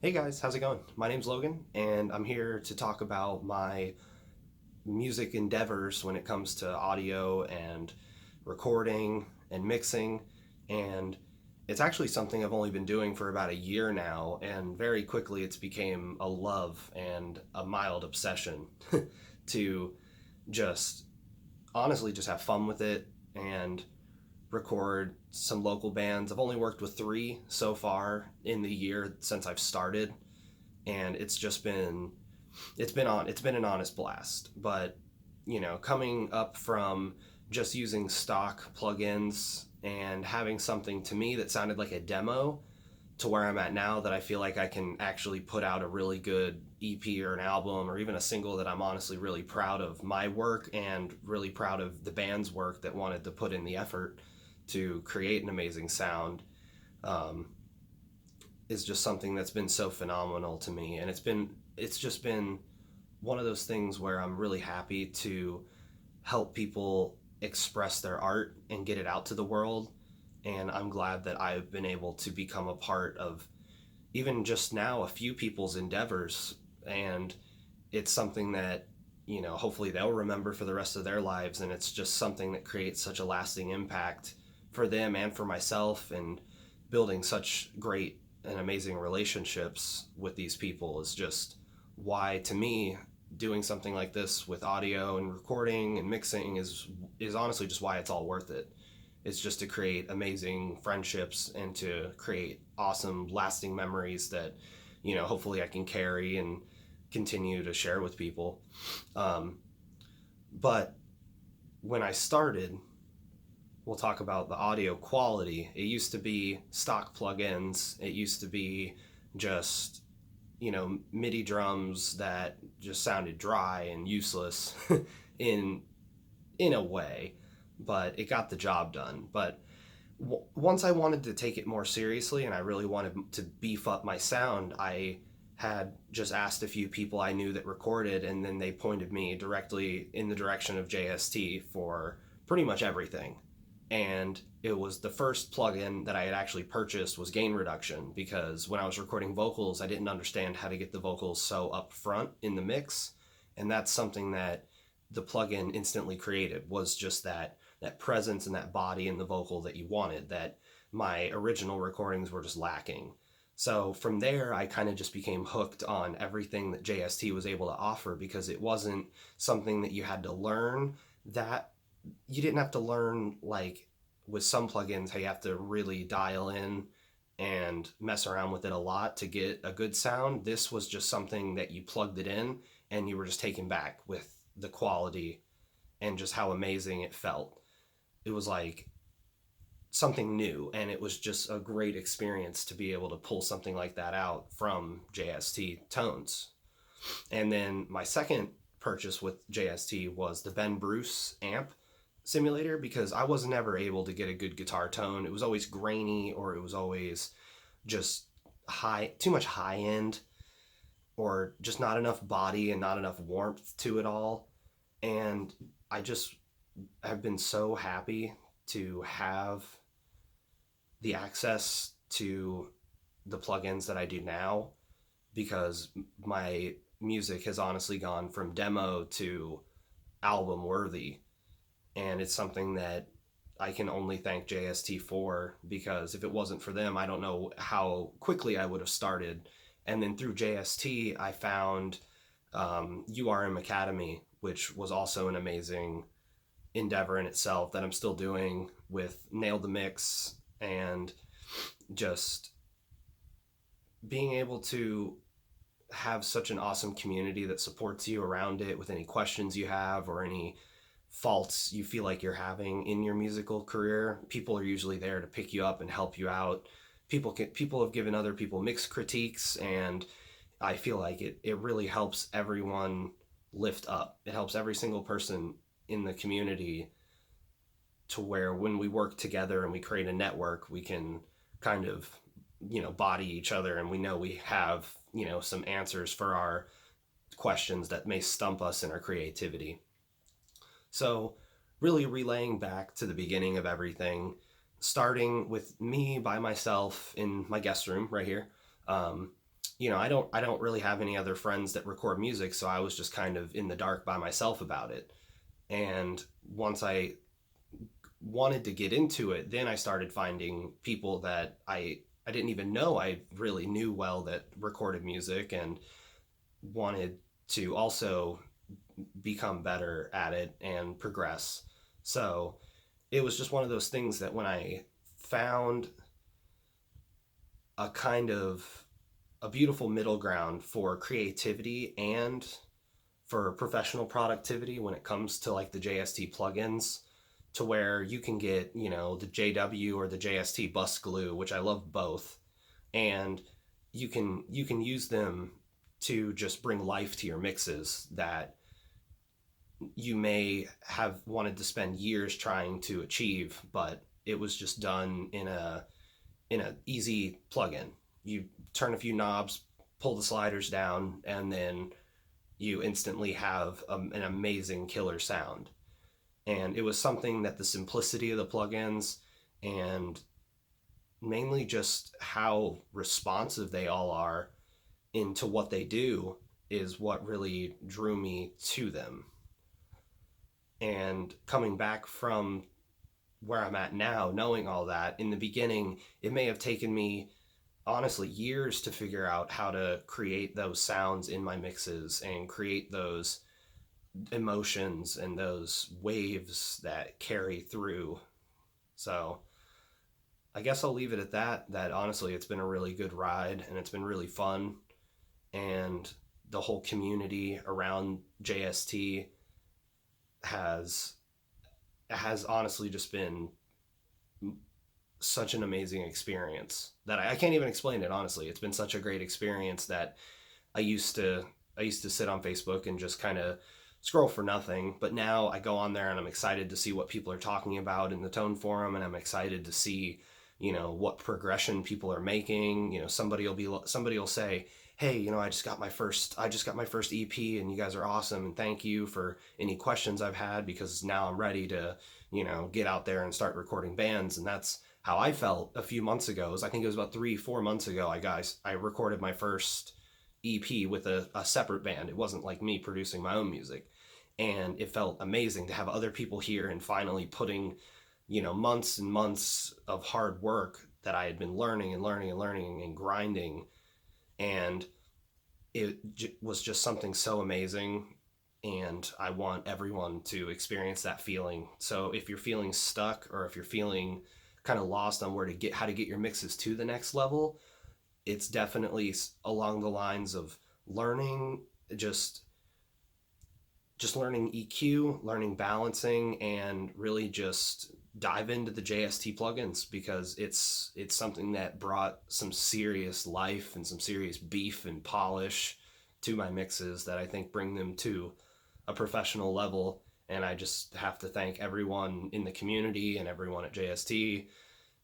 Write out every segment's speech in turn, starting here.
Hey guys, how's it going? My name's Logan, and I'm here to talk about my music endeavors when it comes to audio and recording and mixing. And it's actually something I've only been doing for about a year now, and very quickly it's became a love and a mild obsession to just honestly just have fun with it and record some local bands. I've only worked with three so far in the year since I've started, and it's been an honest blast. But coming up from just using stock plugins and having something to me that sounded like a demo to where I'm at now, that I feel like I can actually put out a really good EP or an album or even a single that I'm honestly really proud of my work and really proud of the band's work that wanted to put in the effort to create an amazing sound, um, is just something that's been so phenomenal to me. And it's just been one of those things where I'm really happy to help people express their art and get it out to the world. And I'm glad that I've been able to become a part of even just now a few people's endeavors. And it's something that, hopefully they'll remember for the rest of their lives. And it's just something that creates such a lasting impact for them and for myself. And building such great and amazing relationships with these people is just why, to me, doing something like this with audio and recording and mixing is honestly just why it's all worth it. It's just to create amazing friendships and to create awesome lasting memories that, hopefully I can carry and continue to share with people. um, but when I started, we'll talk about the audio quality. It used to be stock plugins. It used to be just, MIDI drums that just sounded dry and useless in in a way, but it got the job done. But once I wanted to take it more seriously and I really wanted to beef up my sound, I had just asked a few people I knew that recorded, and then they pointed me directly in the direction of JST for pretty much everything. And it was the first plugin that I had actually purchased was gain reduction, because when I was recording vocals, I didn't understand how to get the vocals so up front in the mix. And that's something that the plugin instantly created, was just that presence and that body in the vocal that you wanted, that my original recordings were just lacking. So from there, I kind of just became hooked on everything that JST was able to offer, because it wasn't something that you had to learn, that you didn't have to learn like with some plugins how you have to really dial in and mess around with it a lot to get a good sound. This was just something that you plugged it in and you were just taken back with the quality and just how amazing it felt. It was like something new, and it was just a great experience to be able to pull something like that out from JST Tones. And then my second purchase with JST was the Ben Bruce amp simulator, because I was never able to get a good guitar tone. It was always grainy, or it was always just too much high end, or just not enough body and not enough warmth to it all. And I just have been so happy to have the access to the plugins that I do now, because my music has honestly gone from demo to album worthy. And it's something that I can only thank JST for, because if it wasn't for them, I don't know how quickly I would have started. And then through JST, I found URM Academy, which was also an amazing endeavor in itself that I'm still doing with Nail the Mix, and just being able to have such an awesome community that supports you around it with any questions you have or any faults you feel like you're having in your musical career. People are usually there to pick you up and help you out. People have given other people mixed critiques, and I feel like it really helps everyone lift up. It helps every single person in the community, to where when we work together and we create a network, we can kind of, body each other, and we know we have, some answers for our questions that may stump us in our creativity. So, really relaying back to the beginning of everything, starting with me by myself in my guest room right here. Um, I don't really have any other friends that record music, so I was just kind of in the dark by myself about it. And once I wanted to get into it, then I started finding people that I didn't even know I really knew well that recorded music and wanted to also become better at it and progress. So it was just one of those things that when I found a kind of a beautiful middle ground for creativity and for professional productivity when it comes to like the JST plugins, to where you can get, the JW or the JST bus glue, which I love both, and you can use them to just bring life to your mixes that you may have wanted to spend years trying to achieve, but it was just done in a easy plugin. You turn a few knobs, pull the sliders down, and then you instantly have an amazing killer sound. And it was something that the simplicity of the plugins and mainly just how responsive they all are into what they do is what really drew me to them. And coming back from where I'm at now, knowing all that, in the beginning, it may have taken me honestly years to figure out how to create those sounds in my mixes and create those emotions and those waves that carry through. So I guess I'll leave it at that. That honestly, it's been a really good ride and it's been really fun. And the whole community around JST has has honestly just been such an amazing experience that I can't even explain it. Honestly, it's been such a great experience that I used to I used to sit on Facebook and just kind of scroll for nothing, but now I go on there and I'm excited to see what people are talking about in the Tone Forum, and I'm excited to see, what progression people are making. Somebody will say, "Hey, I just got my first EP, and you guys are awesome, and thank you for any questions I've had because now I'm ready to, get out there and start recording bands." And that's how I felt a few months ago. I think it was about 3 4 months ago. I recorded my first EP with a separate band. It wasn't like me producing my own music. And it felt amazing to have other people here and finally putting, months and months of hard work that I had been learning and learning and learning and grinding. And was just something so amazing. And I want everyone to experience that feeling. So if you're feeling stuck or if you're feeling kind of lost on how to get your mixes to the next level, it's definitely along the lines of learning just learning EQ, learning balancing, and really just dive into the JST plugins because it's something that brought some serious life and some serious beef and polish to my mixes that I think bring them to a professional level. And I just have to thank everyone in the community and everyone at JST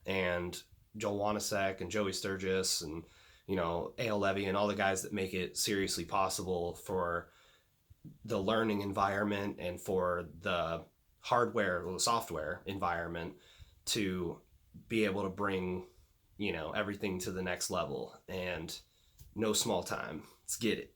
and Joel Wanasek and Joey Sturgis and Ale Levy and all the guys that make it seriously possible for the learning environment and for the hardware or the software environment to be able to bring everything to the next level. And no small time. Let's get it.